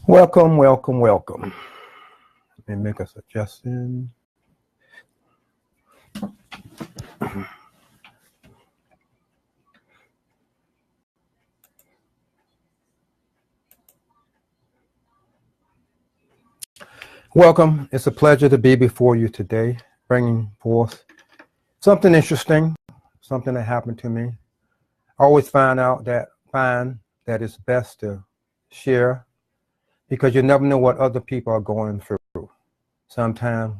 Welcome, welcome, welcome. Let me make a suggestion. Welcome. It's a pleasure to be before you today, bringing forth something interesting, something that happened to me. I always find that it's best to share because you never know what other people are going through. Sometimes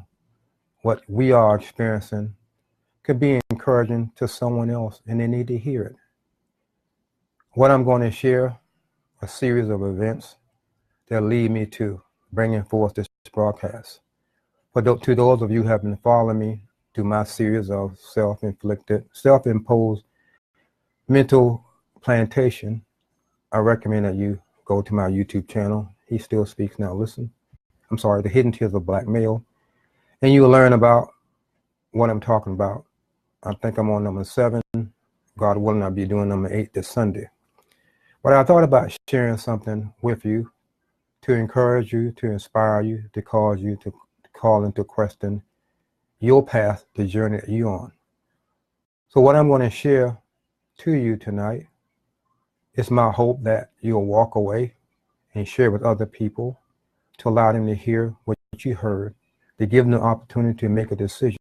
what we are experiencing could be encouraging to someone else and they need to hear it. What I'm going to share, a series of events that lead me to bringing forth this broadcast. To those of you who have been following me through my series of self-imposed mental plantation, I recommend that you go to my YouTube channel. He Still Speaks Now Listen. The Hidden Tears of Black Male. And you'll learn about what I'm talking about. I think I'm on number 7. God willing, I'll be doing number 8 this Sunday. But I thought about sharing something with you to encourage you, to inspire you, to cause you to call into question your path, the journey that you're on. So what I'm going to share to you tonight, it's my hope that you'll walk away and share with other people to allow them to hear what you heard, to give them the opportunity to make a decision.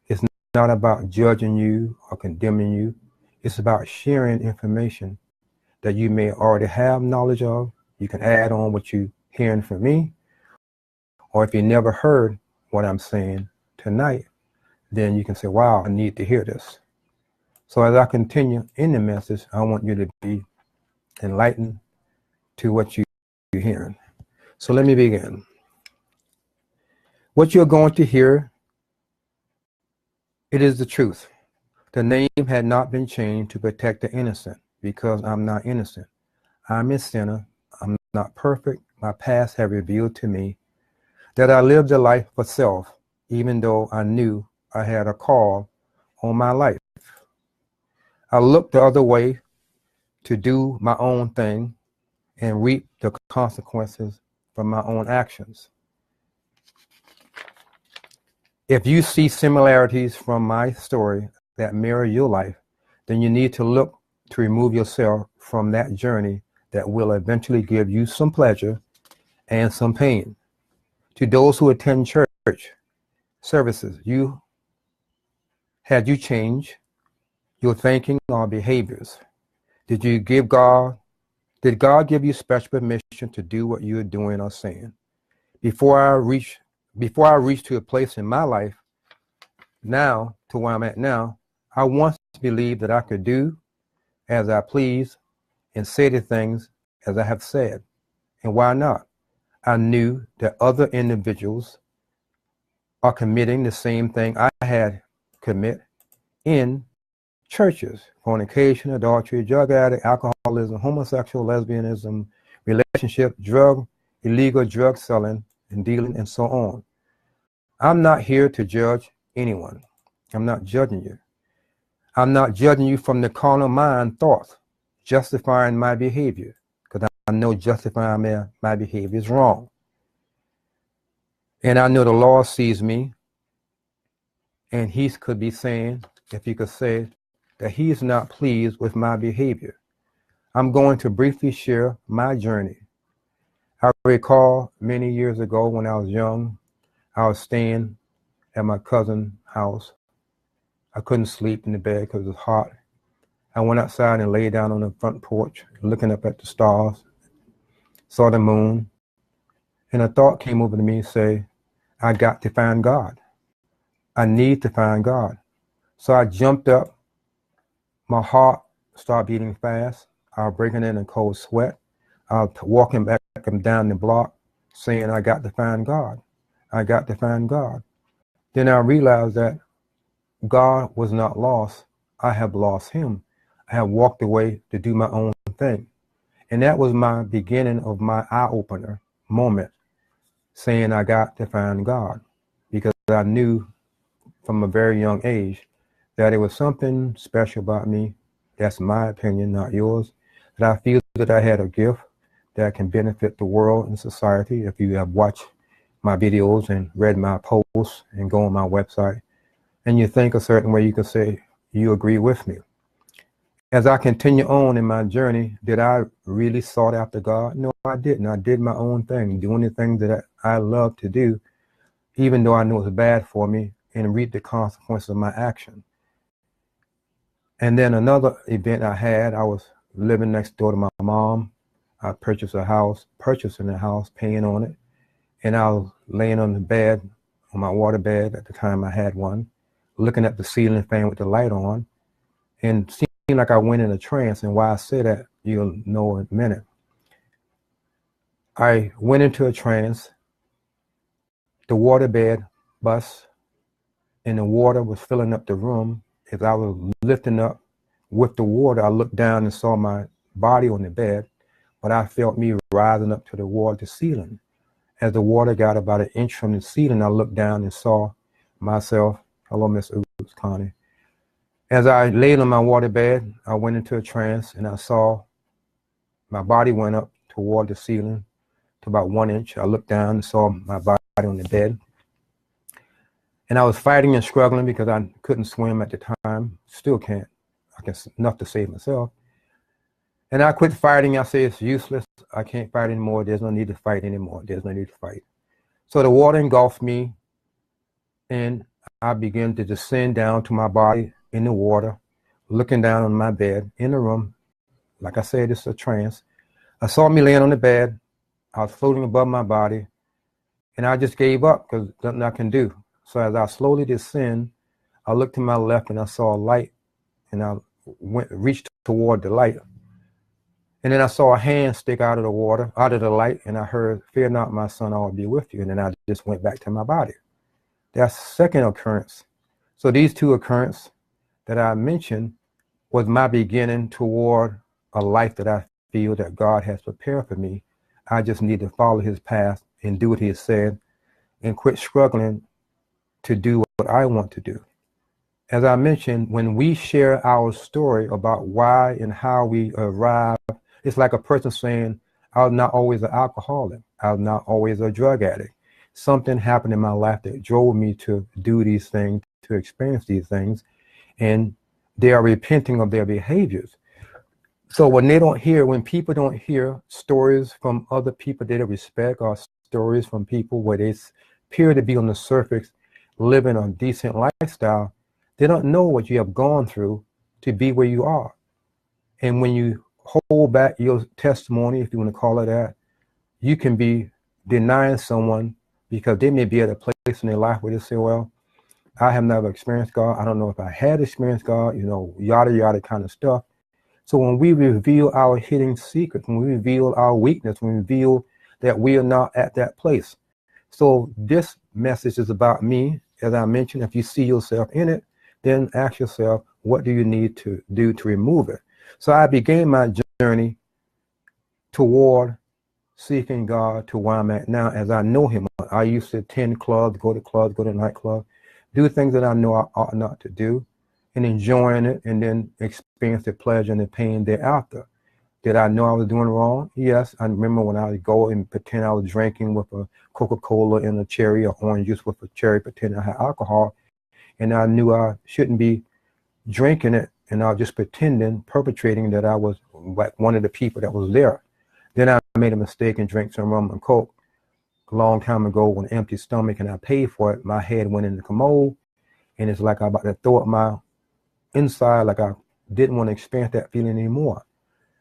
It's not about judging you or condemning you. It's about sharing information that you may already have knowledge of. You can add on what you're hearing from me. Or if you never heard what I'm saying tonight, then you can say, wow, I need to hear this. So as I continue in the message, I want you to be enlightened to what you're hearing. So let me begin. What you're going to hear, it is the truth. The name had not been changed to protect the innocent because I'm not innocent. I'm a sinner. I'm not perfect. My past have revealed to me that I lived a life for self, even though I knew I had a call on my life. I looked the other way to do my own thing and reap the consequences from my own actions. If you see similarities from my story that mirror your life, then you need to look to remove yourself from that journey that will eventually give you some pleasure and some pain. To those who attend church services, had you changed your thinking or behaviors? Did God give you special permission to do what you're doing or saying? Before I reach to a place in my life now to where I'm at now, I once believed that I could do as I please and say the things as I have said. And why not? I knew that other individuals are committing the same thing I had commit in churches: fornication, adultery, drug addict, alcoholism, homosexual, lesbianism, relationship, illegal drug selling and dealing, and so on. I'm not here to judge anyone. I'm not judging you. I'm not judging you from the carnal mind thoughts, justifying my behavior, because I know justifying my behavior is wrong. And I know the Lord sees me, and he could be saying, if he could say, that he is not pleased with my behavior. I'm going to briefly share my journey. I recall many years ago when I was young, I was staying at my cousin's house. I couldn't sleep in the bed because it was hot. I went outside and lay down on the front porch, looking up at the stars, saw the moon, and a thought came over to me and say, I got to find God. I need to find God. So I jumped up. My heart started beating fast. I was breaking in a cold sweat. I was walking back and down the block saying, I got to find God. I got to find God. Then I realized that God was not lost. I have lost him. I have walked away to do my own thing. And that was my beginning of my eye-opener moment, saying I got to find God, because I knew from a very young age that it was something special about me. That's my opinion, not yours. That I feel that I had a gift that can benefit the world and society. If you have watched my videos and read my posts and go on my website and you think a certain way, you can say you agree with me. As I continue on in my journey, did I really sought after God? No, I didn't. I did my own thing, doing the things that I love to do, even though I knew it was bad for me, and reap the consequences of my action. And then another event I had, I was living next door to my mom. I purchasing a house, paying on it. And I was laying on the bed, on my water bed at the time I had one, looking at the ceiling fan with the light on, and seemed like I went in a trance. And why I say that, you'll know in a minute. I went into a trance. The water bed bust, and the water was filling up the room. As I was lifting up with the water, I looked down and saw my body on the bed, but I felt me rising up to the water ceiling. As the water got about an inch from the ceiling, I looked down and saw myself. Hello, Miss Oops, Connie. As I laid on my water bed, I went into a trance, and I saw my body went up toward the ceiling to about 1 inch. I looked down and saw my body on the bed. And I was fighting and struggling because I couldn't swim at the time. Still can't. I can enough to save myself. And I quit fighting. I said, it's useless. I can't fight anymore. There's no need to fight anymore. There's no need to fight. So the water engulfed me, and I began to descend down to my body in the water, looking down on my bed in the room. Like I said, it's a trance. I saw me laying on the bed. I was floating above my body, and I just gave up because nothing I can do. So as I slowly descend, I looked to my left and I saw a light, and I reached toward the light. And then I saw a hand stick out of the water, out of the light, and I heard, fear not, my son, I will be with you. And then I just went back to my body. That's second occurrence. So these two occurrences that I mentioned was my beginning toward a life that I feel that God has prepared for me. I just need to follow his path and do what he has said and quit struggling to do what I want to do. As I mentioned, when we share our story about why and how we arrived, it's like a person saying, I was not always an alcoholic. I was not always a drug addict. Something happened in my life that drove me to do these things, to experience these things, and they are repenting of their behaviors. So when people don't hear stories from other people they respect, or stories from people where they appear to be on the surface living a decent lifestyle, they don't know what you have gone through to be where you are. And when you hold back your testimony, if you want to call it that, you can be denying someone because they may be at a place in their life where they say, well, I have never experienced God. I don't know if I had experienced God, yada, yada kind of stuff. So when we reveal our hidden secrets, when we reveal our weakness, when we reveal that we are not at that place. So this message is about me. As I mentioned, if you see yourself in it, then ask yourself, what do you need to do to remove it? So I began my journey toward seeking God to where I'm at now as I know him. I used to attend clubs, go to nightclubs, do things that I know I ought not to do, and enjoying it, and then experience the pleasure and the pain thereafter. Did I know I was doing wrong? Yes. I remember when I would go and pretend I was drinking with a Coca-Cola and a cherry, or orange juice with a cherry, pretending I had alcohol, and I knew I shouldn't be drinking it, and I was just pretending, perpetrating that I was like one of the people that was there. Then I made a mistake and drank some rum and Coke a long time ago with an empty stomach, and I paid for it. My head went in the commode, and it's like I about to throw up my inside, like I didn't want to experience that feeling anymore.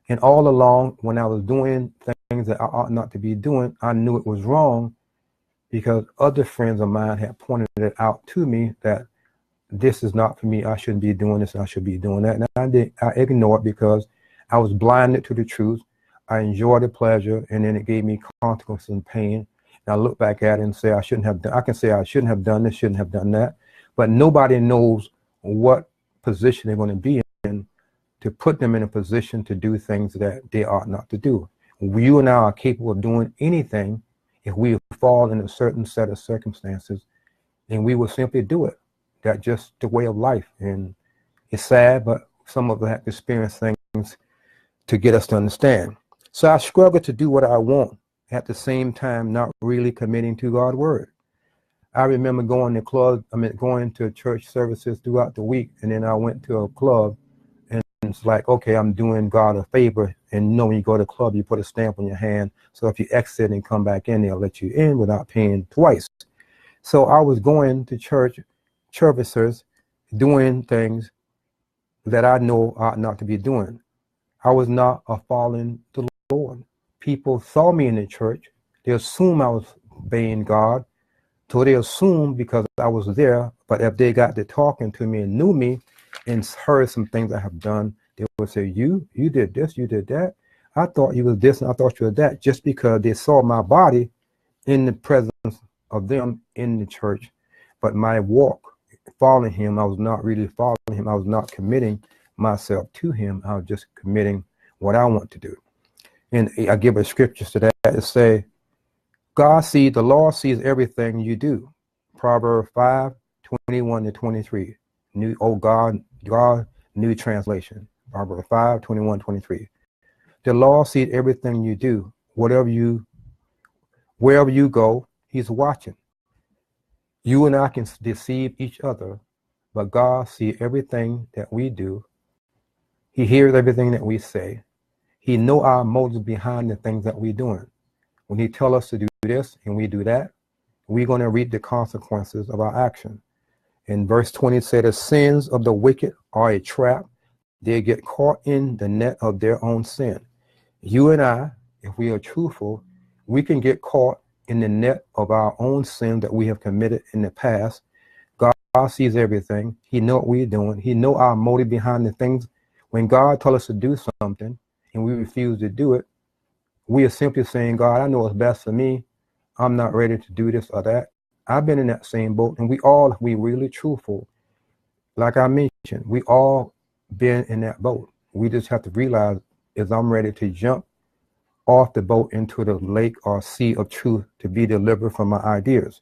And all along, when I was doing things that I ought not to be doing, I knew it was wrong because other friends of mine had pointed it out to me that this is not for me. I shouldn't be doing this. I should be doing that. And I ignored it because I was blinded to the truth. I enjoyed the pleasure, and then it gave me consequences and pain. And I look back at it and say I shouldn't have done. I can say I shouldn't have done this, shouldn't have done that. But nobody knows what position they're going to be in to put them in a position to do things that they ought not to do. You and I are capable of doing anything if we fall in a certain set of circumstances, and we will simply do it. That's just the way of life. And it's sad, but some of us have to experience things to get us to understand. So I struggle to do what I want at the same time not really committing to God's word. I remember going going to church services throughout the week, and then I went to a club, and it's like, okay, I'm doing God a favor. And when you go to the club, you put a stamp on your hand. So if you exit and come back in, they'll let you in without paying twice. So I was going to church services, doing things that I know ought not to be doing. I was not following the Lord. People saw me in the church. They assumed I was obeying God. So they assumed because I was there, but if they got to talking to me and knew me and heard some things I have done, they would say, you did this, you did that. I thought you was this and I thought you were that, just because they saw my body in the presence of them in the church. But my walk, following him, I was not really following him. I was not committing myself to him. I was just committing what I want to do. And I give a scripture to that to say, the Lord sees everything you do. Proverbs 5:21-23. New translation. Proverbs 5:21-23. The Lord sees everything you do. Wherever you go, he's watching. You and I can deceive each other, but God sees everything that we do. He hears everything that we say. He knows our motives behind the things that we're doing. When he tells us to do this and we do that, we're going to reap the consequences of our action. In verse 20 said, the sins of the wicked are a trap. They get caught in the net of their own sin. You and I, if we are truthful, we can get caught in the net of our own sin that we have committed in the past. God sees everything. He knows what we're doing. He knows our motive behind the things. When God tells us to do something and we refuse to do it, we are simply saying, God, I know what's best for me. I'm not ready to do this or that. I've been in that same boat, and we really truthful. Like I mentioned, we all been in that boat. We just have to realize, is I'm ready to jump off the boat into the lake or sea of truth to be delivered from my ideas.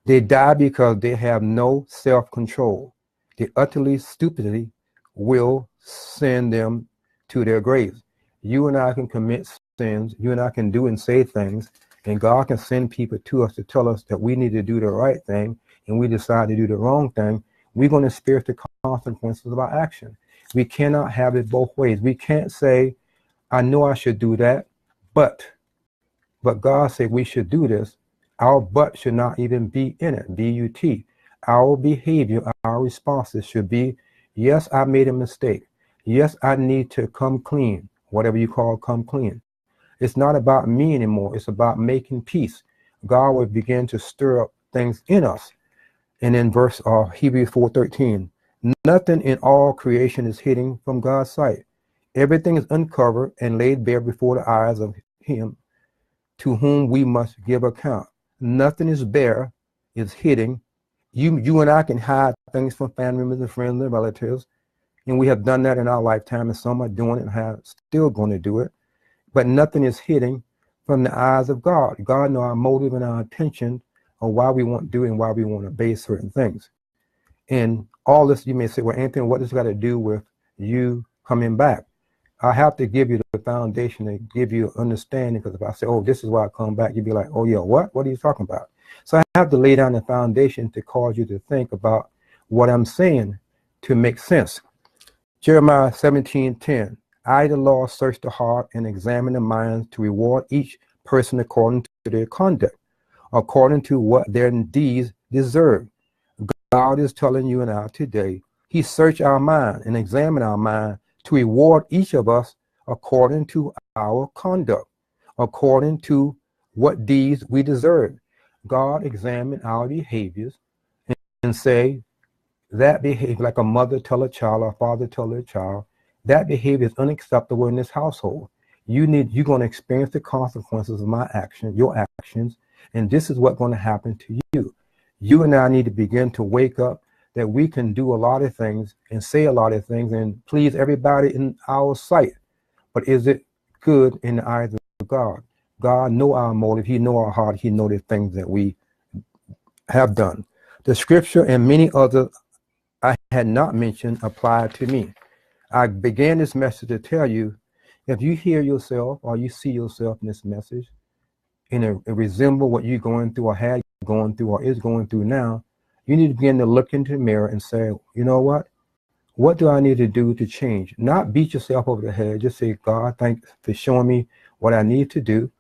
They die because they have no self-control. They utterly stupidly will send them to their graves. You and I can commit sins. You and I can do and say things, and God can send people to us to tell us that we need to do the right thing, and we decide to do the wrong thing. We're going to experience the consequences of our action. We cannot have it both ways. We can't say, I know I should do that, but God said we should do this. Our but should not even be in it, B-U-T. Our behavior, our responses should be, yes, I made a mistake. Yes, I need to come clean, whatever you call come clean. It's not about me anymore. It's about making peace. God will begin to stir up things in us. And in verse Hebrews 4:13, nothing in all creation is hidden from God's sight. Everything is uncovered and laid bare before the eyes of him to whom we must give account. Nothing is bare, is hidden. You and I can hide things from family members and friends and relatives, and we have done that in our lifetime, and some are doing it and are still going to do it. But nothing is hidden from the eyes of God. God knows our motive and our intention of why we want to do and why we want to obey certain things. And all this, you may say, well, Anthony, what does it got to do with you coming back? I have to give you the foundation and give you understanding, because if I say, oh, this is why I come back, you'd be like, oh, yeah, what? What are you talking about? So I have to lay down the foundation to cause you to think about what I'm saying to make sense. Jeremiah 17:10. I, the Lord, search the heart and examine the minds to reward each person according to their conduct, according to what their deeds deserve. God is telling you and I today, he searched our mind and examined our mind to reward each of us according to our conduct, according to what deeds we deserve. God examined our behaviors and say, that behavior, like a mother tell a child or a father tell a child, that behavior is unacceptable in this household. You're going to experience the consequences of my action, your actions, and this is what's going to happen to you. You and I need to begin to wake up that we can do a lot of things and say a lot of things and please everybody in our sight. But is it good in the eyes of God? God know our motive. He know our heart. He know the things that we have done. The scripture and many others I had not mentioned apply to me. I began this message to tell you, If you hear yourself or you see yourself in this message, and it resemble what you're going through or had going through or is going through now, you need to begin to look into the mirror and say, you know what? What do I need to do to change? Not beat yourself over the head. Just say, God, thanks for showing me what I need to do.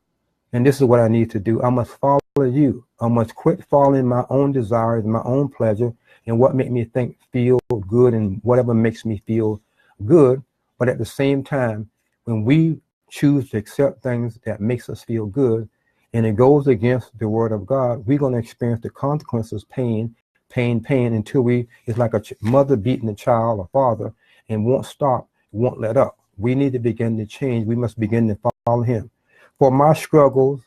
And this is what I need to do. I must follow you. I must quit following my own desires, my own pleasure, and what make me feel good and whatever makes me feel good. But at the same time, when we choose to accept things that makes us feel good, and it goes against the word of God, we're going to experience the consequences, pain, until it's like a mother beating a child or father and won't stop, won't let up. We need to begin to change. We must begin to follow him. For my struggles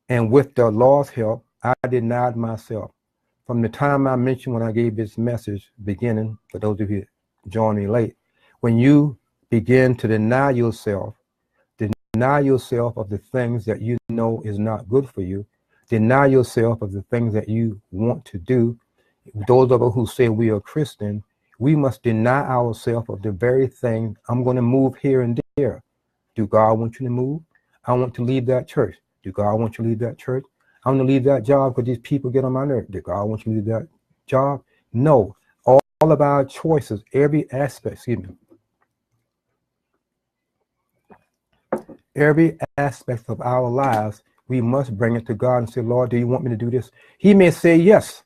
and with the Lord's help, I denied myself. From the time I mentioned when I gave this message, beginning, for those of you who joined me late, when you begin to deny yourself of the things that you know is not good for you, deny yourself of the things that you want to do. Those of us who say we are Christian, we must deny ourselves of the very thing. I'm going to move here and there. Do God want you to move? I want to leave that church. Do God want you to leave that church? I want to leave that job because these people get on my nerves. Do God want you to leave that job? No. All of our choices, every aspect, every aspect of our lives, we must bring it to God and say, Lord, do you want me to do this? He may say yes,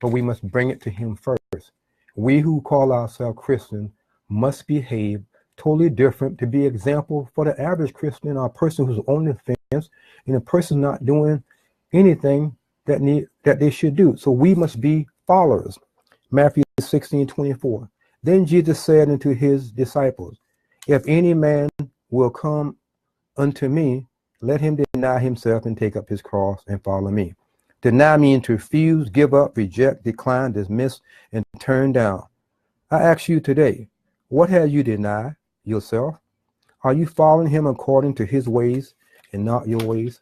but we must bring it to him first. We who call ourselves Christian must behave totally different to be example for the average Christian or a person who's on the fence and a person not doing anything that they should do. So we must be followers. Matthew 16:24. Then Jesus said unto his disciples, if any man will come unto me, let him deny himself and take up his cross and follow me. Deny means to refuse, give up, reject, decline, dismiss, and turn down. I ask you today, what have you denied yourself? Are you following him according to his ways and not your ways?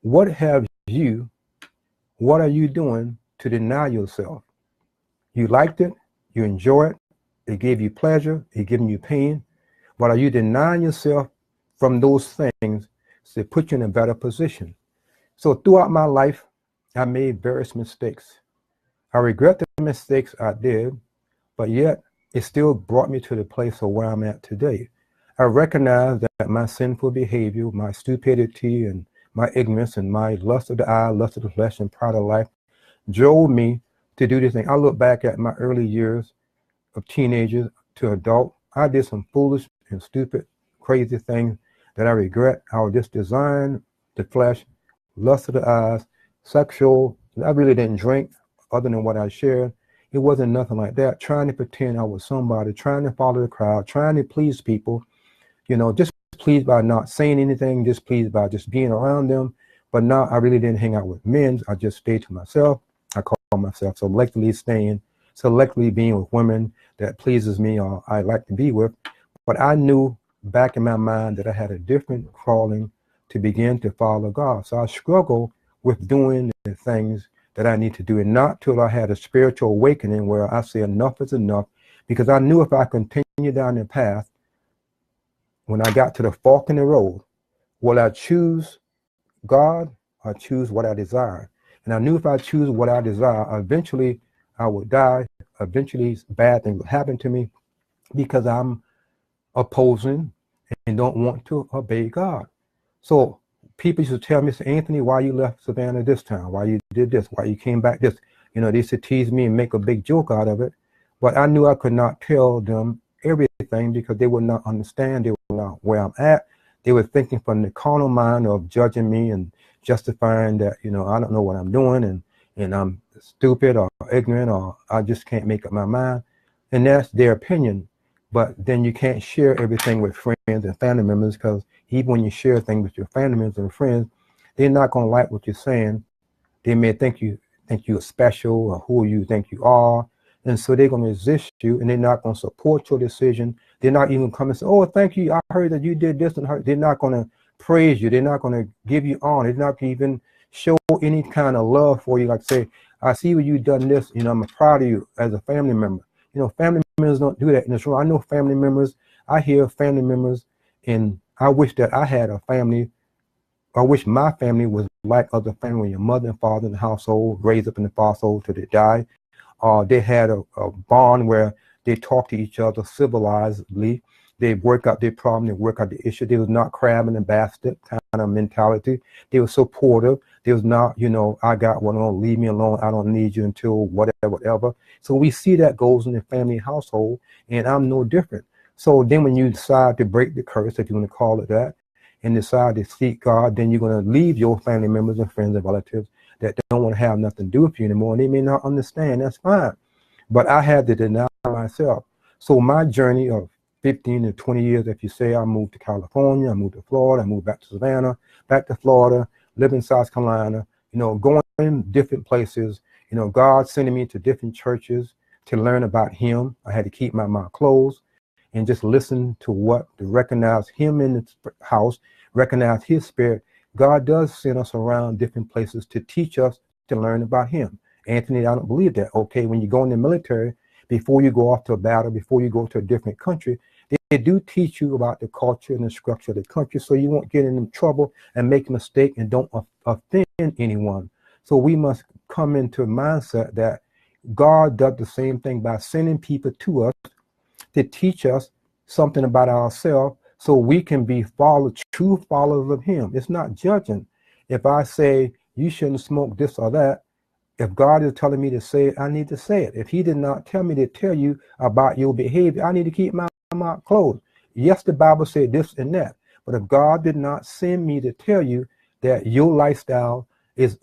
What are you doing to deny yourself? You liked it, you enjoy it, it gave you pleasure, it gave you pain, but are you denying yourself from those things to put you in a better position? So throughout my life, I made various mistakes. I regret the mistakes I did, but yet it still brought me to the place of where I'm at today. I recognize that my sinful behavior, my stupidity and my ignorance and my lust of the eye, lust of the flesh and pride of life drove me to do this thing. I look back at my early years of teenager to adult. I did some foolish and stupid, crazy things that I regret. I was just designed the flesh, lust of the eyes, sexual. I really didn't drink other than what I shared. It wasn't nothing like that. Trying to pretend I was somebody, trying to follow the crowd, trying to please people, just pleased by not saying anything, just pleased by just being around them. But now I really didn't hang out with men. I just stayed to myself. I call myself selectively being with women that pleases me or I like to be with. But I knew back in my mind that I had a different calling to begin to follow God. So I struggled with doing the things that I need to do, and not till I had a spiritual awakening where I say enough is enough, because I knew if I continued down the path, when I got to the fork in the road, will I choose God or choose what I desire? And I knew if I choose what I desire, eventually I would die. Eventually bad things would happen to me because I'm opposing and don't want to obey God. So people used to tell me, Anthony, why you left Savannah this time? Why you did this? Why you came back this? They used to tease me and make a big joke out of it. But I knew I could not tell them everything because they would not understand. They would not where I'm at. They were thinking from the carnal mind of judging me and justifying that, I don't know what I'm doing and I'm stupid or ignorant or I just can't make up my mind. And that's their opinion. But then you can't share everything with friends and family members, because even when you share things with your family members and friends, they're not going to like what you're saying. They may think you're special or who you think you are. And so they're going to resist you, and they're not going to support your decision. They're not even coming and say, oh, thank you. I heard that you did this and heard. They're not going to praise you. They're not going to give you honor. They're not going to even show any kind of love for you. Like say, I see what you've done this, I'm proud of you as a family member. Family members don't do that in this room. I know family members. I hear family members And I wish that I had a family. I wish my family was like other family. Your mother and father in the household, raised up in the household till they die. They had a bond where they talked to each other civilizedly. They work out their problem, they work out the issue. They was not crab in the basket kind of mentality. They were supportive. They was not, I got one on, leave me alone. I don't need you until whatever. So we see that goes in the family household, and I'm no different. So then when you decide to break the curse, if you want to call it that, and decide to seek God, then you're going to leave your family members and friends and relatives that don't want to have nothing to do with you anymore. And they may not understand. That's fine. But I had to deny myself. So my journey of 15 to 20 years, if you say, I moved to California, I moved to Florida, I moved back to Savannah, back to Florida, live in South Carolina, going in different places, God sending me to different churches to learn about him. I had to keep my mouth closed and just listen to recognize him in the house, recognize his spirit. God does send us around different places to teach us to learn about him. Anthony, I don't believe that. Okay, when you go in the military, before you go off to a battle, before you go to a different country, they do teach you about the culture and the structure of the country so you won't get in trouble and make a mistake and don't offend anyone. So we must come into a mindset that God does the same thing by sending people to us to teach us something about ourselves so we can be true followers of him. It's not judging. If I say you shouldn't smoke this or that, if God is telling me to say it, I need to say it. If he did not tell me to tell you about your behavior, I need to keep my mouth closed. Yes, the Bible said this and that. But if God did not send me to tell you that your lifestyle is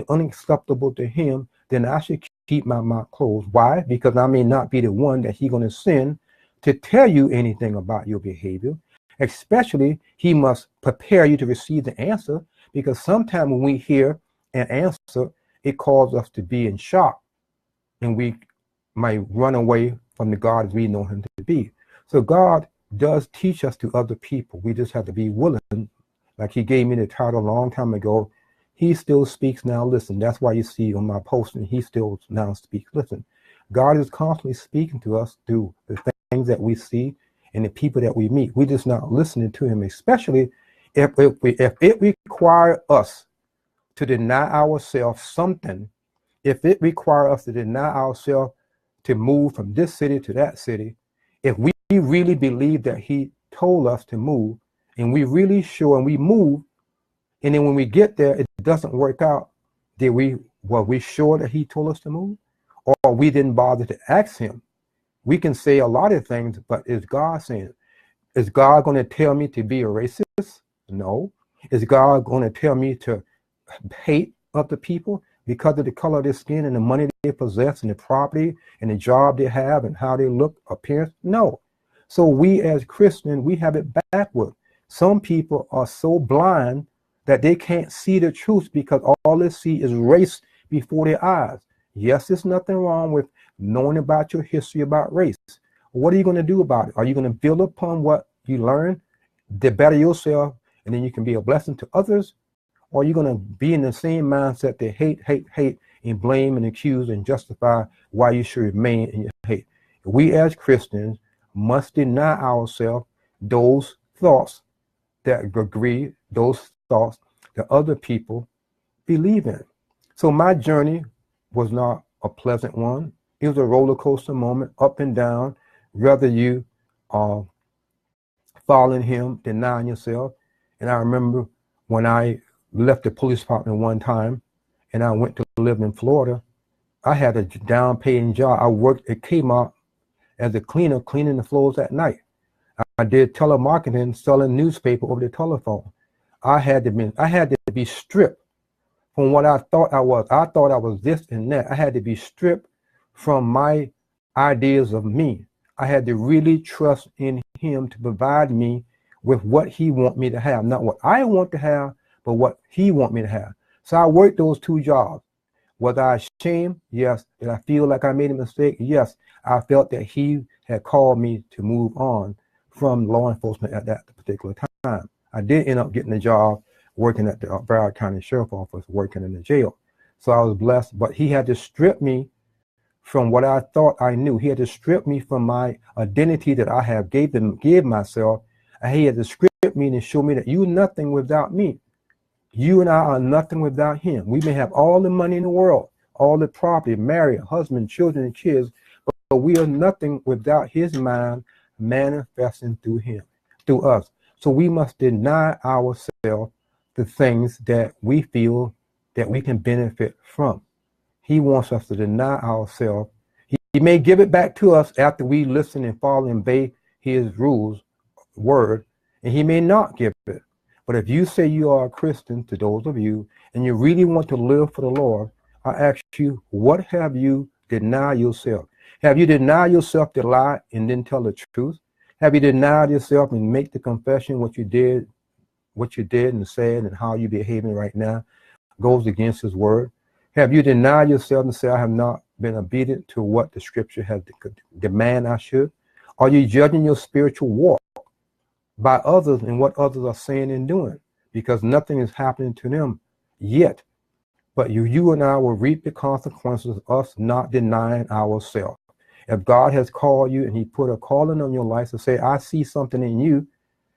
unacceptable to him, then I should keep my mouth closed. Why? Because I may not be the one that he's going to send to tell you anything about your behavior. Especially, he must prepare you to receive the answer, because sometimes when we hear an answer, it causes us to be in shock, and we might run away from the God as we know him to be. So God does teach us to other people. We just have to be willing. Like he gave me the title a long time ago, he still speaks now, listen. That's why you see on my posting, he still now speaks, listen. God is constantly speaking to us through the things that we see and the people that we meet. We're just not listening to him, especially if it requires us to deny ourselves something. If it requires us to deny ourselves to move from this city to that city, if we really believe that he told us to move, and we really sure, and we move, and then when we get there, it doesn't work out, were we sure that he told us to move? Or we didn't bother to ask him? We can say a lot of things, but is God saying, is God going to tell me to be a racist? No. Is God going to tell me to hate other people because of the color of their skin and the money they possess and the property and the job they have and how they look, appearance? No. So we as Christians, we have it backward. Some people are so blind that they can't see the truth because all they see is race before their eyes. Yes, there's nothing wrong with knowing about your history about race. What are you going to do about it? Are you going to build upon what you learn to better yourself, and then you can be a blessing to others? Or are you going to be in the same mindset that hate, and blame and accuse and justify why you should remain in your hate? We as Christians must deny ourselves those thoughts that agree, those thoughts that other people believe in. So my journey was not a pleasant one. It was a roller coaster moment, up and down, whether you are following him, denying yourself. And I remember when I left the police department one time and I went to live in Florida, I had a down paying job. I worked at Kmart as a cleaner, cleaning the floors at night. I did telemarketing, selling newspaper over the telephone. I had to be stripped from what I thought I was. I thought I was this and that. I had to be stripped from my ideas of me. I had to really trust in him to provide me with what he want me to have. Not what I want to have, but what he want me to have. So I worked those two jobs. Was I ashamed? Yes. Did I feel like I made a mistake? Yes. I felt that he had called me to move on from law enforcement at that particular time. I did end up getting a job working at the Broward County Sheriff's Office, working in the jail. So I was blessed, but he had to strip me from what I thought I knew. He had to strip me from my identity that I have gave myself, And he had to script me and show me that you're nothing without me. You and I are nothing without him. We may have all the money in the world, all the property, married, husband, children, and kids, but we are nothing without his mind manifesting through him, through us. So we must deny ourselves the things that we feel that we can benefit from. He wants us to deny ourselves. He may give it back to us after we listen and follow and obey his rules, word, and he may not give it. But if you say you are a Christian, to those of you, and you really want to live for the Lord, I ask you, what have you denied yourself? Have you denied yourself to lie and then tell the truth? Have you denied yourself and make the confession what you did and said and how you're behaving right now goes against his word? Have you denied yourself and say, I have not been obedient to what the scripture has demand I should? Are you judging your spiritual walk by others and what others are saying and doing? Because nothing is happening to them yet. But you and I will reap the consequences of us not denying ourselves. If God has called you and he put a calling on your life to say, I see something in you,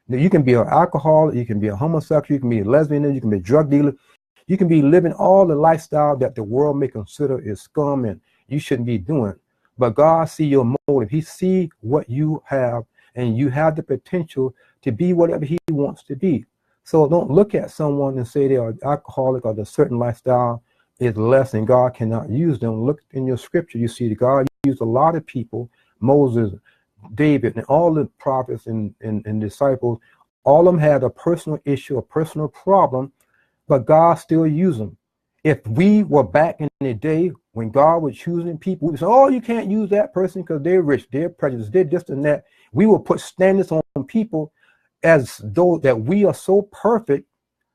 that you can be an alcoholic, you can be a homosexual, you can be a lesbian, you can be a drug dealer, you can be living all the lifestyle that the world may consider is scum and you shouldn't be doing. But God see your motive. He see what you have, and you have the potential to be whatever he wants to be. So don't look at someone and say they are alcoholic or the certain lifestyle is less and God cannot use them. Look in your scripture, you see that God used a lot of people, Moses, David, and all the prophets and disciples. All of them had a personal issue, a personal problem, but God still used them. If we were back in the day when God was choosing people, we would say, oh, you can't use that person because they're rich, they're prejudiced, they're this and that. We will put standards on people as though that we are so perfect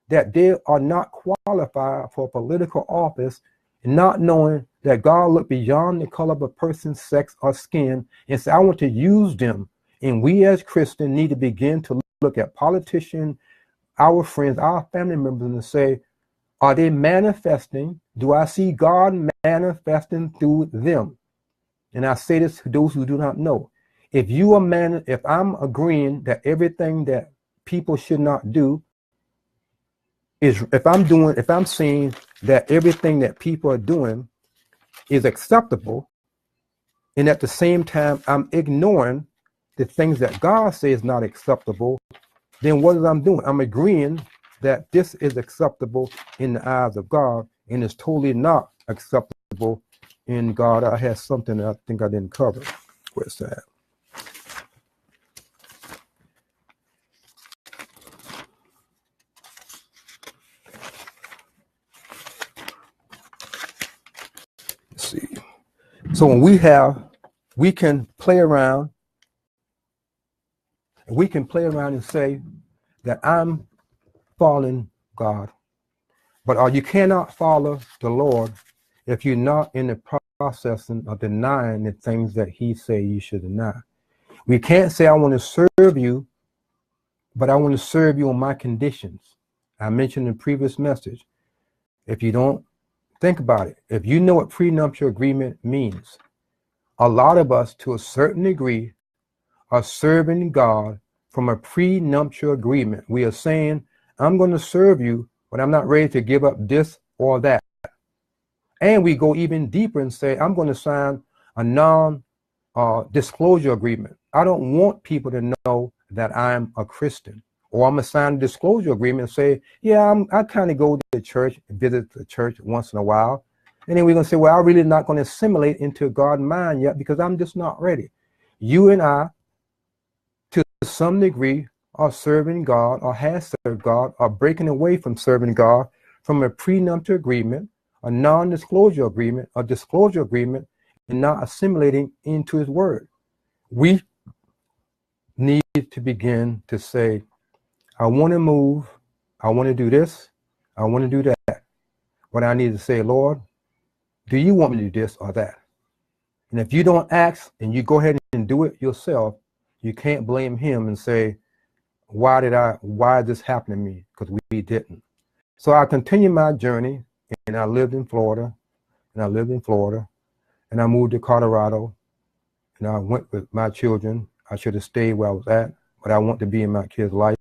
that they are not qualified for political office, not knowing that God looked beyond the color of a person's sex or skin and said, I want to use them. And we as Christians need to begin to look at politicians, our friends, our family members, and say, are they manifesting? Do I see God manifesting through them? And I say this to those who do not know. If I'm agreeing that everything that people should not do is, if I'm saying that everything that people are doing is acceptable, and at the same time I'm ignoring the things that God says is not acceptable, then what is I'm doing? I'm agreeing that this is acceptable in the eyes of God and is totally not acceptable in God. I had something that I think I didn't cover. Where's that? Let's see. So when we can play around and say that I'm following God, but you cannot follow the Lord if you're not in the processing of denying the things that he say you should deny. We can't say, I want to serve you, but I want to serve you on my conditions. I mentioned in the previous message, if you don't think about it, if you know what prenuptial agreement means, a lot of us to a certain degree are serving God from a prenuptial agreement. We are saying, I'm going to serve you, but I'm not ready to give up this or that. And we go even deeper and say, I'm going to sign a non-disclosure agreement. I don't want people to know that I'm a Christian. Or I'm going to sign a disclosure agreement and say, yeah, I kind of go to the church, visit the church once in a while. And then we're going to say, well, I'm really not going to assimilate into God's mind yet because I'm just not ready. You and I, to some degree, are serving God or has served God or breaking away from serving God from a prenuptial agreement, a non-disclosure agreement, a disclosure agreement, and not assimilating into his word. We need to begin to say, I want to move, I want to do this, I want to do that. But I need to say, Lord, do you want me to do this or that? And if you don't ask and you go ahead and do it yourself, you can't blame him and say, why did this happen to me? Because we didn't. So I continued my journey, and I lived in Florida, and I moved to Colorado, and I went with my children. I should have stayed where I was at, what I want to be in my kids' life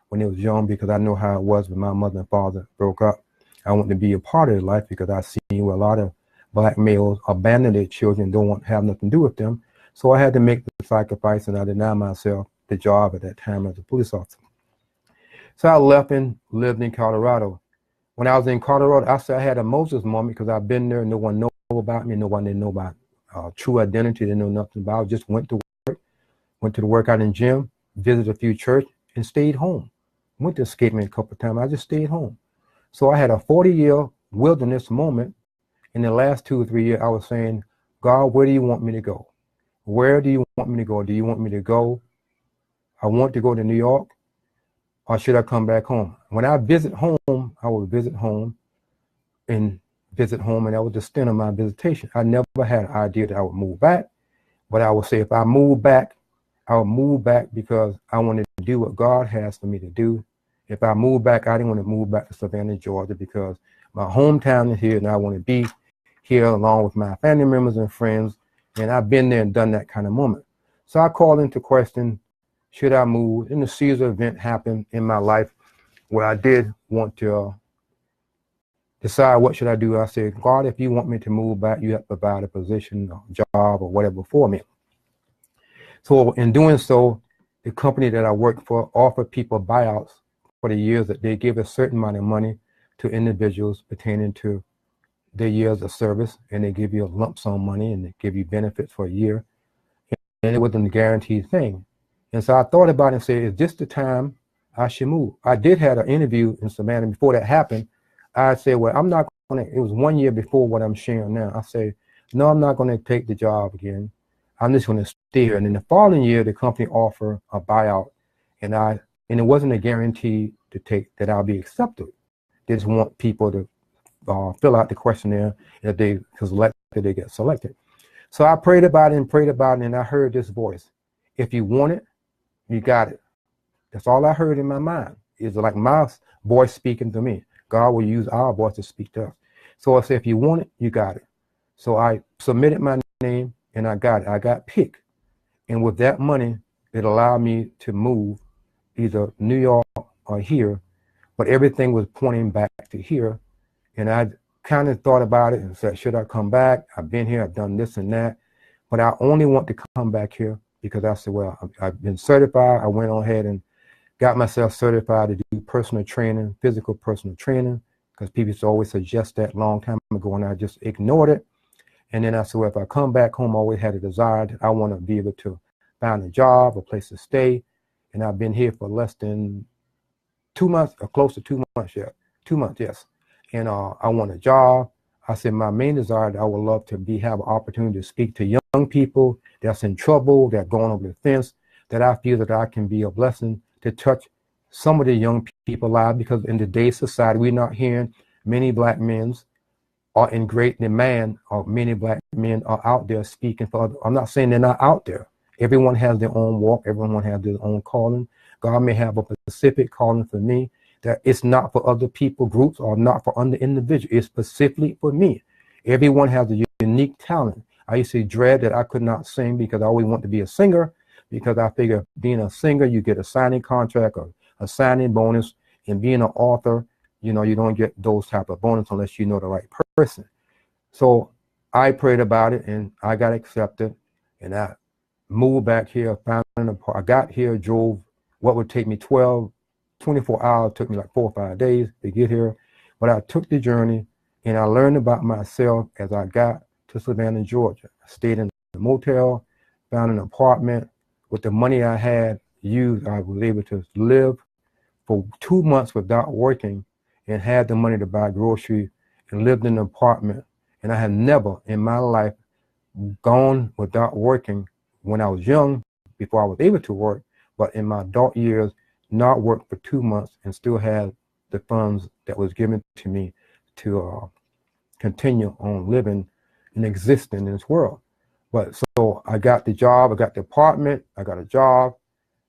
when they was young, because I know how it was when my mother and father broke up. I want to be a part of their life because I seen where a lot of black males abandon their children, don't want to have nothing to do with them. So I had to make the sacrifice, and I denied myself the job at that time as a police officer. So I left and lived in Colorado. When I was in Colorado, I said I had a Moses moment because I've been there. No one knew about me. No one didn't know about true identity. They didn't know nothing about it. I just went to the workout in gym, visited a few church, and stayed home. Went to escapement a couple of times. I just stayed home. So I had a 40-year wilderness moment. In the last 2 or 3 years, I was saying, God, where do you want me to go? Where do you want me to go? Do you want me to go? I want to go to New York, or should I come back home? When I visit home, I will visit home, and that was the extent of my visitation. I never had an idea that I would move back, but I would say if I move back, I would move back because I wanted to do what God has for me to do. If I move back, I didn't want to move back to Savannah, Georgia, because my hometown is here, and I want to be here along with my family members and friends, and I've been there and done that kind of moment. So I called into question, should I move? And the Caesar event happened in my life where I did want to decide what should I do. I said, God, if you want me to move back, you have to provide a position or job or whatever for me. So in doing so, the company that I worked for offered people buyouts for the years that they give a certain amount of money to individuals pertaining to their years of service, and they give you a lump sum money and they give you benefits for a year, and it wasn't a guaranteed thing. And so I thought about it and said, is this the time I should move? I did have an interview in Savannah before that happened. I said, well, I'm not going to, it was 1 year before what I'm sharing now. I said, no, I'm not going to take the job again. I'm just going to stay here. And in the following year, the company offered a buyout, and it wasn't a guarantee to take that I'll be accepted. They just want people to fill out the questionnaire. If they selected, they get selected. So I prayed about it, and I heard this voice. If you want it, you got it. That's all I heard in my mind. It's like my voice speaking to me. God will use our voice to speak to us. So I said, if you want it, you got it. So I submitted my name, and I got it. I got picked. And with that money, it allowed me to move either New York or here, but everything was pointing back to here. And I kind of thought about it and said, should I come back? I've been here, I've done this and that, but I only want to come back here because I said, well, I've been certified. I went on ahead and got myself certified to do personal training, physical personal training, because people used to always suggest that long time ago, and I just ignored it. And then I said, well, if I come back home, I always had a desire that I want to be able to find a job, a place to stay. And I've been here for less than 2 months, or close to 2 months yet. 2 months, yes. And I want a job. I said my main desire, that I would love to have an opportunity to speak to young people that's in trouble, that going over the fence, that I feel that I can be a blessing to touch some of the young people lives, because in today's society, we're not hearing many black men are in great demand, or many black men are out there speaking for others. I'm not saying they're not out there. Everyone has their own walk. Everyone has their own calling. God may have a specific calling for me that it's not for other people, groups, or not for other individuals. It's specifically for me. Everyone has a unique talent. I used to dread that I could not sing because I always want to be a singer, because I figure being a singer, you get a signing contract or a signing bonus, and being an author, you know, you don't get those type of bonus unless you know the right person. So I prayed about it, and I got accepted, and I moved back here, found an apartment. I got here, drove what would take me 24 hours, took me like 4 or 5 days to get here. But I took the journey, and I learned about myself as I got to Savannah, Georgia. I stayed in a motel, found an apartment. With the money I had used, I was able to live for 2 months without working, and had the money to buy groceries, and lived in an apartment. And I had never in my life gone without working when I was young, before I was able to work, but in my adult years, not worked for 2 months and still had the funds that was given to me to continue on living and existing in this world. But so I got the job, I got the apartment, I got a job,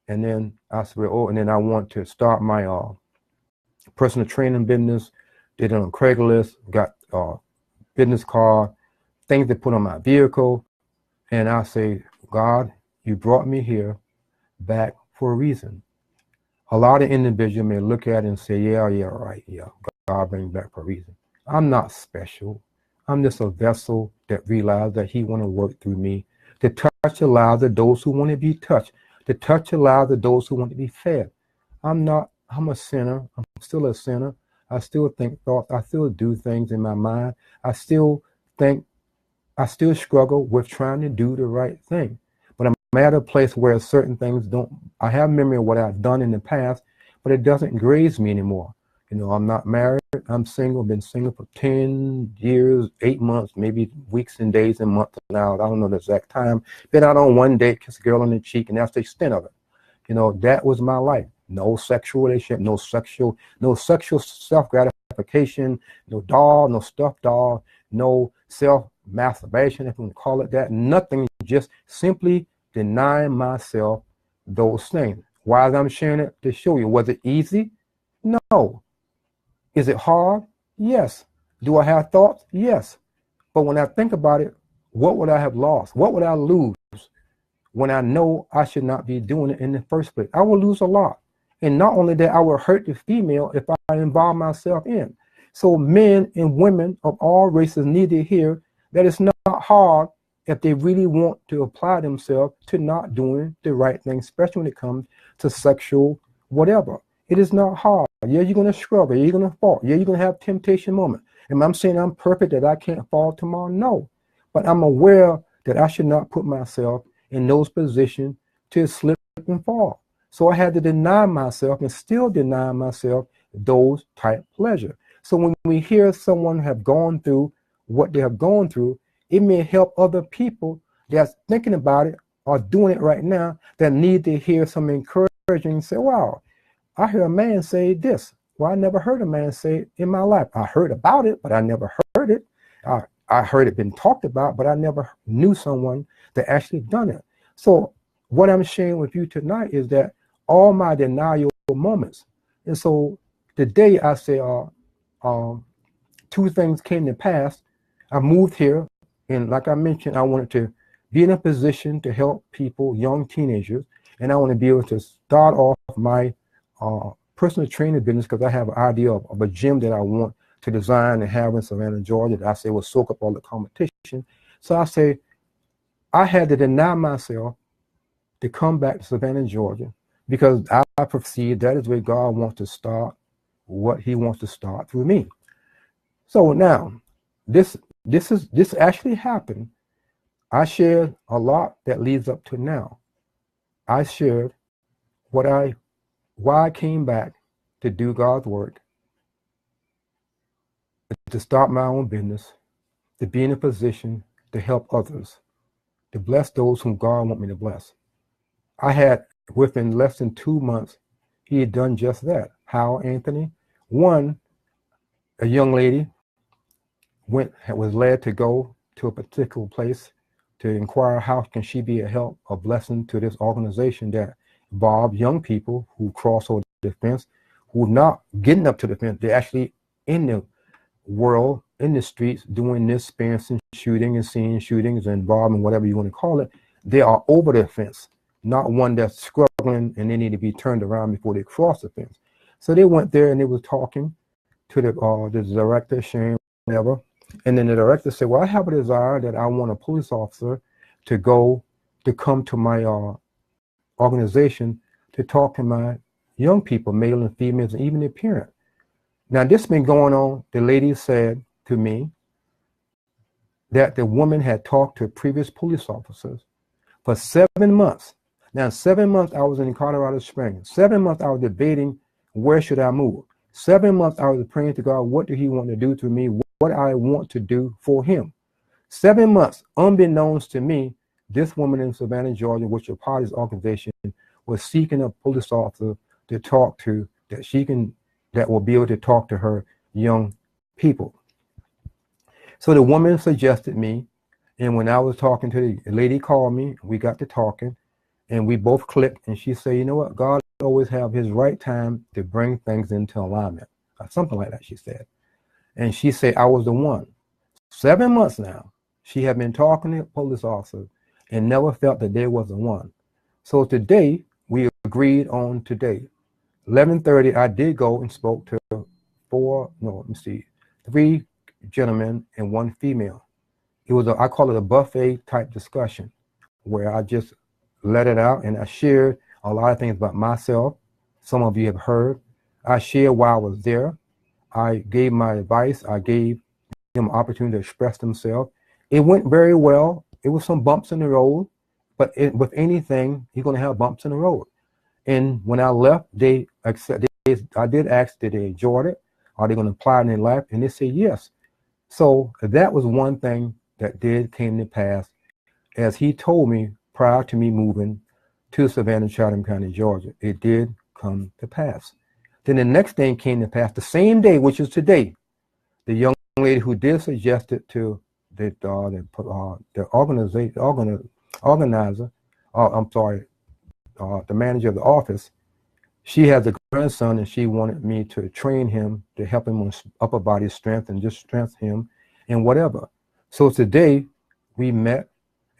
and then I said, oh, and then I want to start my personal training business. Did it on Craigslist, got a business card, things to put on my vehicle. And I say, God, you brought me here back for a reason. A lot of individuals may look at it and say, yeah, right, yeah, God bring me back for a reason. I'm not special. I'm just a vessel that realized that he want to work through me to touch the lives of those who want to be touched, to touch the lives of those who want to be fed. I'm a sinner. I'm still a sinner. I still think thoughts. I still do things in my mind. I still struggle with trying to do the right thing. But I'm at a place where certain things I have memory of what I've done in the past, but it doesn't graze me anymore. I'm not married. I'm single. Been single for 10 years, 8 months, maybe weeks and days and months now. I don't know the exact time. Been out on one date, kiss a girl on the cheek, and that's the extent of it. That was my life. No sexual relationship, no sexual self-gratification, no stuffed doll, no self-masturbation, if you want to call it that. Nothing, just simply denying myself those things. Why I'm sharing it? To show you. Was it easy? No. Is it hard? Yes. Do I have thoughts? Yes. But when I think about it, what would I have lost? What would I lose when I know I should not be doing it in the first place? I will lose a lot. And not only that, I will hurt the female if I involve myself in. So men and women of all races need to hear that it's not hard if they really want to apply themselves to not doing the right thing, especially when it comes to sexual whatever. It is not hard. Yeah, you're going to struggle. You're going to fall. Yeah, you're going to have temptation moments. And I'm saying I'm perfect, that I can't fall tomorrow? No. But I'm aware that I should not put myself in those positions to slip and fall. So I had to deny myself and still deny myself those type pleasure. So when we hear someone have gone through what they have gone through, it may help other people that's thinking about it or doing it right now that need to hear some encouraging and say, wow, I heard a man say this. Well, I never heard a man say it in my life. I heard about it, but I never heard it. I heard it been talked about, but I never knew someone that actually done it. So what I'm sharing with you tonight is that all my denial moments. And so today I say two things came to pass. I moved here, and like I mentioned, I wanted to be in a position to help people, young teenagers, and I want to be able to start off my personal training business, because I have an idea of a gym that I want to design and have in Savannah, Georgia, that I say will soak up all the competition. So I say I had to deny myself to come back to Savannah, Georgia, because I perceive that is where God wants to start what he wants to start through me. So now, this actually happened. I shared a lot that leads up to now. I shared why I came back to do God's work, to start my own business, to be in a position to help others, to bless those whom God wants me to bless. I had, within less than 2 months, he had done just that. How, Anthony? One, a young lady was led to go to a particular place to inquire how can she be a help, a blessing to this organization that involves young people who cross over the fence, who are not getting up to the fence. They're actually in the world, in the streets, doing this, experiencing shooting and seeing shootings and involved in whatever you want to call it. They are over the fence, not one that's struggling and they need to be turned around before they cross the fence. So they went there and they were talking to the director, sharing whatever. And then the director said, well, I have a desire that I want a police officer to come to my organization to talk to my young people, male and females, and even their parents. Now, this been going on. The lady said to me that the woman had talked to previous police officers for 7 months. Now, 7 months I was in Colorado Springs. 7 months I was debating where should I move. 7 months I was praying to God, what do he want to do to me? What I want to do for him. 7 months, unbeknownst to me, this woman in Savannah, Georgia, which is part of this organization, was seeking a police officer to talk to, that will be able to talk to her young people. So the woman suggested me, and when I was talking to the lady, called me, we got to talking, and we both clicked, and she said, you know what, God always have his right time to bring things into alignment, or something like that, she said. And she said, I was the one. 7 months now, she had been talking to police officers and never felt that there was a one. So today, we agreed on today. 11:30, I did go and spoke to three gentlemen and one female. It was I call it a buffet type discussion where I just let it out and I shared a lot of things about myself. Some of you have heard. I shared why I was there. I gave my advice. I gave them an opportunity to express themselves. It went very well. It was some bumps in the road, but with anything, you're going to have bumps in the road. And when I left, they accepted. I did ask, did they enjoy it? Are they going to apply it in their life? And they said yes. So that was one thing that came to pass, as he told me prior to me moving to Savannah, Chatham County, Georgia. It did come to pass. Then the next thing came to pass the same day, which is today. The young lady who did suggest it to the manager of the office, she has a grandson and she wanted me to train him to help him on upper body strength and just strengthen him and whatever. So today we met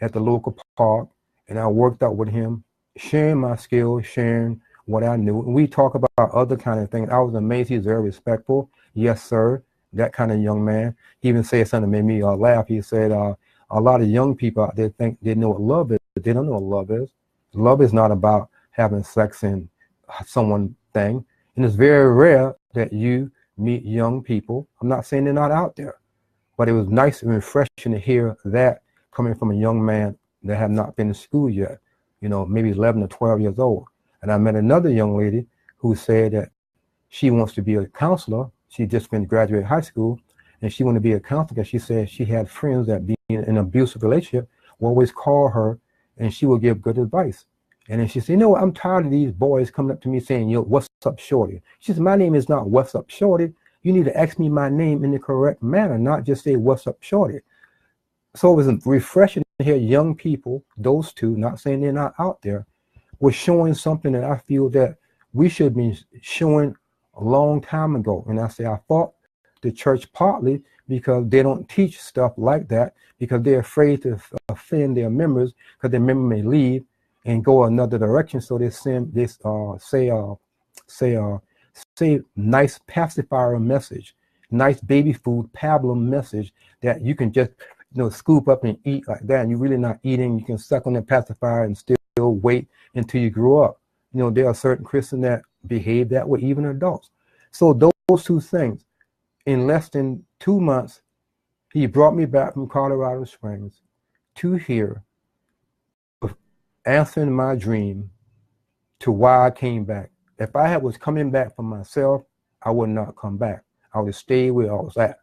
at the local park and I worked out with him, sharing my skills, sharing what I knew. And we talk about other kind of things. I was amazed. He's very respectful. Yes, sir. That kind of young man. He even said something that made me laugh. He said, a lot of young people out there think they know what love is, but they don't know what love is. Love is not about having sex and someone thing. And it's very rare that you meet young people. I'm not saying they're not out there, but it was nice and refreshing to hear that coming from a young man that had not been to school yet, maybe 11 or 12 years old. And I met another young lady who said that she wants to be a counselor. She just finished graduate high school and she wanted to be a counselor because she said she had friends that being in an abusive relationship will always call her and she will give good advice. And then she said, I'm tired of these boys coming up to me saying, what's up, shorty? She said, my name is not what's up, shorty. You need to ask me my name in the correct manner, not just say what's up, shorty. So it was refreshing to hear young people, those two, not saying they're not out there, were showing something that I feel that we should be showing a long time ago. And I say I fought the church partly because they don't teach stuff like that because they're afraid to offend their members because their member may leave and go another direction. So they send this say nice pacifier message, nice baby food pablum message that you can just scoop up and eat like that. And you're really not eating. You can suck on the pacifier and still wait until you grow up. There are certain Christians that behave that way, even adults. So those two things, in less than 2 months, he brought me back from Colorado Springs to here, answering my dream to why I came back. If I was coming back for myself, I would not come back. I would have stayed where I was at.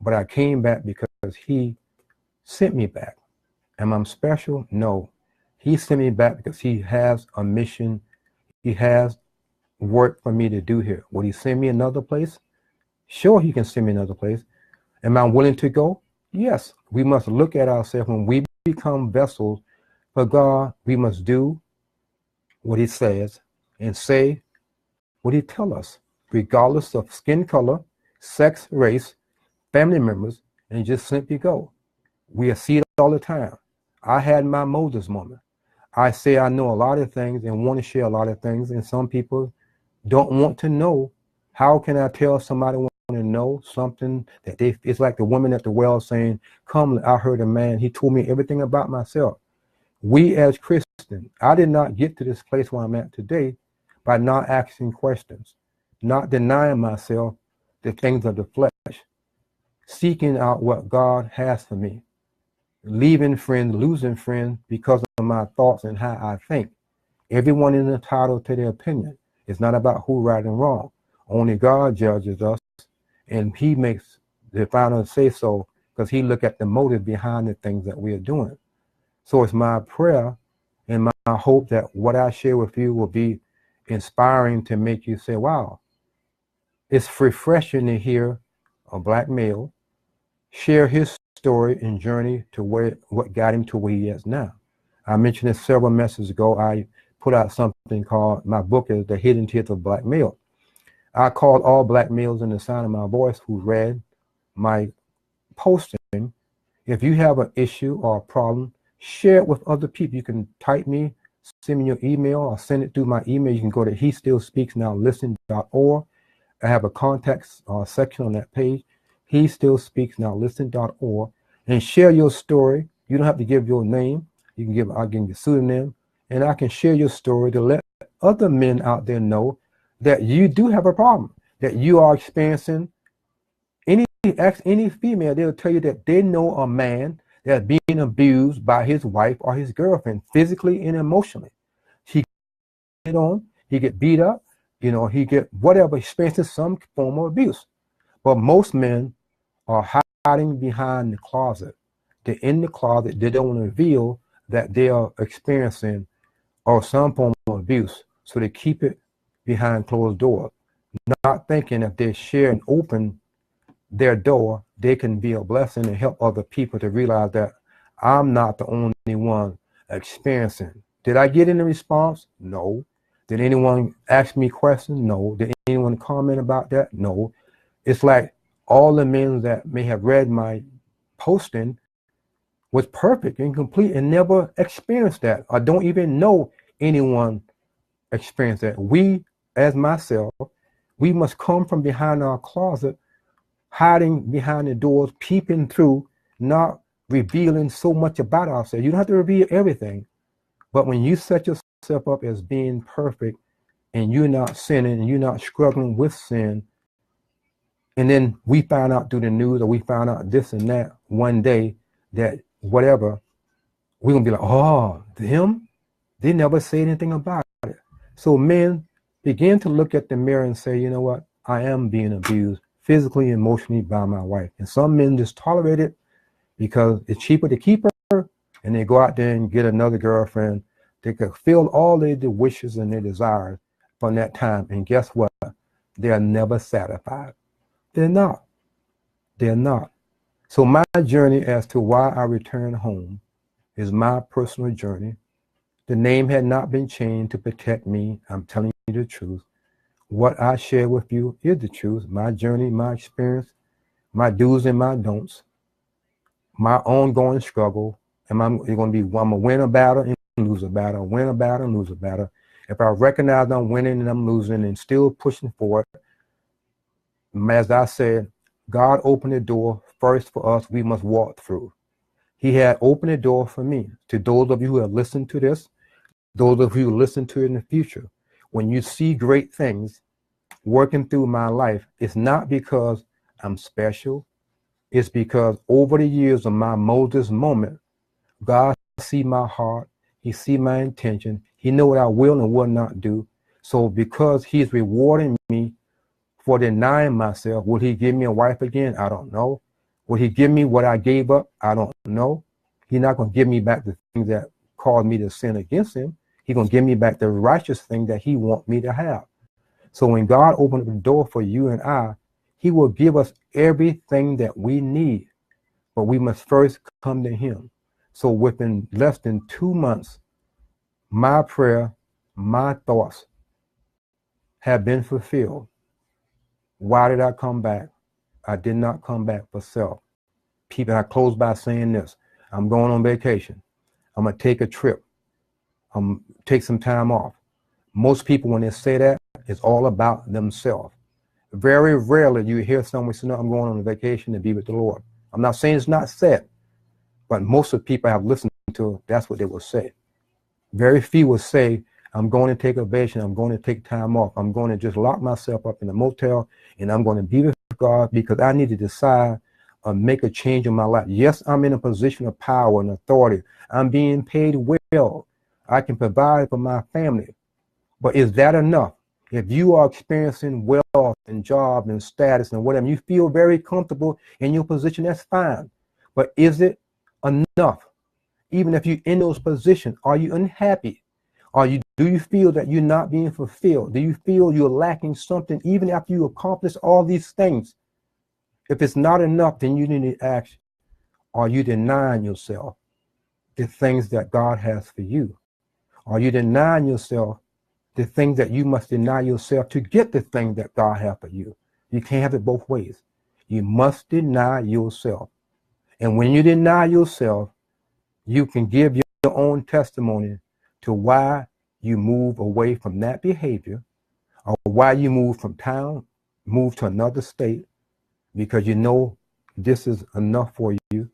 But I came back because he sent me back. Am I special? No. He sent me back because he has a mission. He has work for me to do here. Would he send me another place? Sure, he can send me another place. Am I willing to go? Yes. We must look at ourselves when we become vessels for God. We must do what he says and say what he tells us, regardless of skin color, sex, race, family members, and just simply go. We see it all the time. I had my Moses moment. I say I know a lot of things and want to share a lot of things, and some people don't want to know. How can I tell somebody want to know something that it's like the woman at the well saying, come, I heard a man, he told me everything about myself. We as Christians, I did not get to this place where I'm at today by not asking questions, not denying myself the things of the flesh, seeking out what God has for me, leaving friends, losing friends because of my thoughts and how I think. Everyone is entitled to their opinion. It's not about who right and wrong. Only God judges us, and he makes the final say so because he look at the motive behind the things that we are doing. So it's my prayer and my hope that what I share with you will be inspiring to make you say, wow, it's refreshing to hear a black male share his story and journey to what got him to where he is now. I mentioned this several messages ago. I put out something called, my book is The Hidden Tears of Black Male. I called all black males in the sound of my voice who read my posting. If you have an issue or a problem, share it with other people. You can type me send me your email. I'll send it through my email. You can go to hestillspeaksnowlisten.org. I have a contact section on that page, hestillspeaksnowlisten.org, and share your story. You don't have to give your name. You can give, I'll give you a pseudonym, and I can share your story to let other men out there know that you do have a problem, that you are experiencing. Ask any female, they'll tell you that they know a man that's being abused by his wife or his girlfriend, physically and emotionally. He get on, he get beat up, he get whatever, experiencing some form of abuse. But most men are hiding behind the closet. They're in the closet. They don't want to reveal that they are experiencing or some form of abuse. So they keep it behind closed doors, not thinking if they share and open their door, they can be a blessing and help other people to realize that I'm not the only one experiencing. Did I get any response? No. Did anyone ask me questions? No. Did anyone comment about that? No. It's like all the men that may have read my posting was perfect and complete and never experienced that. I don't even know anyone experienced that. We, as myself, we must come from behind our closet, hiding behind the doors, peeping through, not revealing so much about ourselves. You don't have to reveal everything. But when you set yourself up as being perfect and you're not sinning and you're not struggling with sin, and then we found out through the news or we found out this and that one day that whatever, we're going to be like, oh, him? They never say anything about it. So men begin to look at the mirror and say, you know what? I am being abused physically, emotionally by my wife. And some men just tolerate it because it's cheaper to keep her, and they go out there and get another girlfriend. They can fulfill all their wishes and their desires from that time. And guess what? They are never satisfied. They're not. They're not. So my journey as to why I returned home is my personal journey. The name had not been changed to protect me. I'm telling you the truth. What I share with you is the truth. My journey, my experience, my do's and my don'ts, my ongoing struggle. And I'm going to win a battle and lose a battle, win a battle and lose a battle. If I recognize I'm winning and I'm losing and still pushing forward, as I said, God opened the door first for us. We must walk through. He had opened the door for me. To those of you who have listened to this, those of you who listen to it in the future, when you see great things working through my life, it's not because I'm special. It's because over the years of my Moses moment, God see my heart. He see my intention. He know what I will and will not do. So because he's rewarding me for denying myself, will he give me a wife again? I don't know. Will he give me what I gave up? I don't know. He's not going to give me back the things that caused me to sin against him. He's going to give me back the righteous thing that he wants me to have. So when God opened the door for you and I, he will give us everything that we need. But we must first come to him. So within less than 2 months, my prayer, my thoughts have been fulfilled. Why did I come back? I did not come back for self. People, I close by saying this. I'm going on vacation. I'm going to take a trip. Take some time off. Most people, when they say that, it's all about themselves. Very rarely you hear someone say, no, I'm going on a vacation to be with the Lord. I'm not saying it's not said, but most of the people I've listened to, that's what they will say. Very few will say, I'm going to take a vacation. I'm going to take time off. I'm going to just lock myself up in a motel and I'm going to be with God because I need to decide make a change in my life. Yes, I'm in a position of power and authority. I'm being paid well. I can provide for my family. But is that enough? If you are experiencing wealth and job and status and whatever, you feel very comfortable in your position, that's fine. But is it enough? Even if you're in those positions, are you unhappy? Do you feel that you're not being fulfilled? Do you feel you're lacking something even after you accomplish all these things? If it's not enough, then you need to ask, are you denying yourself the things that God has for you? Are you denying yourself the things that you must deny yourself to get the thing that God has for you? You can't have it both ways. You must deny yourself. And when you deny yourself, you can give your own testimony to why you move away from that behavior, or why you move from town, move to another state because you know this is enough for you,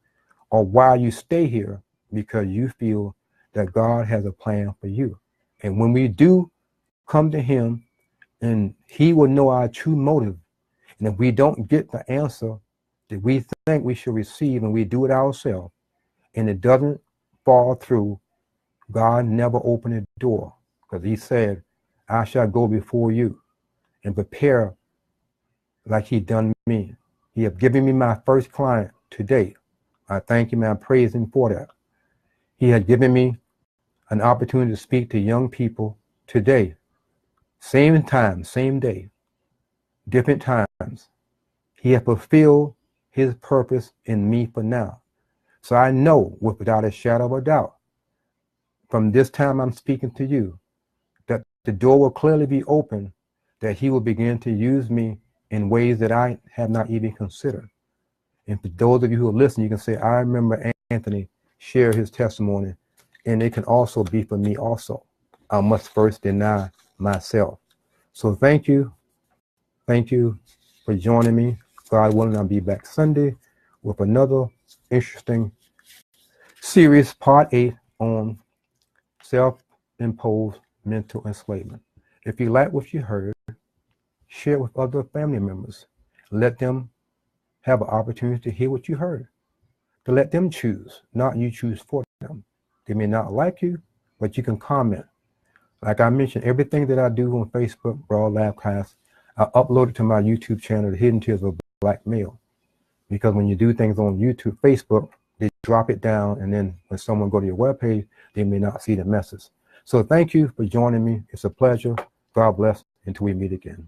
or why you stay here because you feel that God has a plan for you. And when we do come to him, and he will know our true motive. And if we don't get the answer that we think we should receive and we do it ourselves, and it doesn't fall through, God never opened the door, because he said, I shall go before you and prepare like he done me. He have given me my first client today. I thank him and I praise him for that. He had given me an opportunity to speak to young people today. Same time, same day, different times. He has fulfilled his purpose in me for now. So I know without a shadow of a doubt, from this time I'm speaking to you, that the door will clearly be open, that he will begin to use me in ways that I have not even considered. And for those of you who are listening, you can say, I remember Anthony share his testimony, and it can also be for me also. I must first deny myself. So thank you. Thank you for joining me. God willing, I'll be back Sunday with another interesting series, part 8 on self-imposed mental enslavement. If you like what you heard, share it with other family members. Let them have an opportunity to hear what you heard, to let them choose, not you choose for them. They may not like you, but you can comment. Like I mentioned, everything that I do on Facebook, Broad Lab Class, I upload it to my YouTube channel, The Hidden Tears of Black Male. Because when you do things on YouTube, Facebook, they drop it down, and then when someone go to your webpage, they may not see the message. So thank you for joining me. It's a pleasure. God bless until we meet again.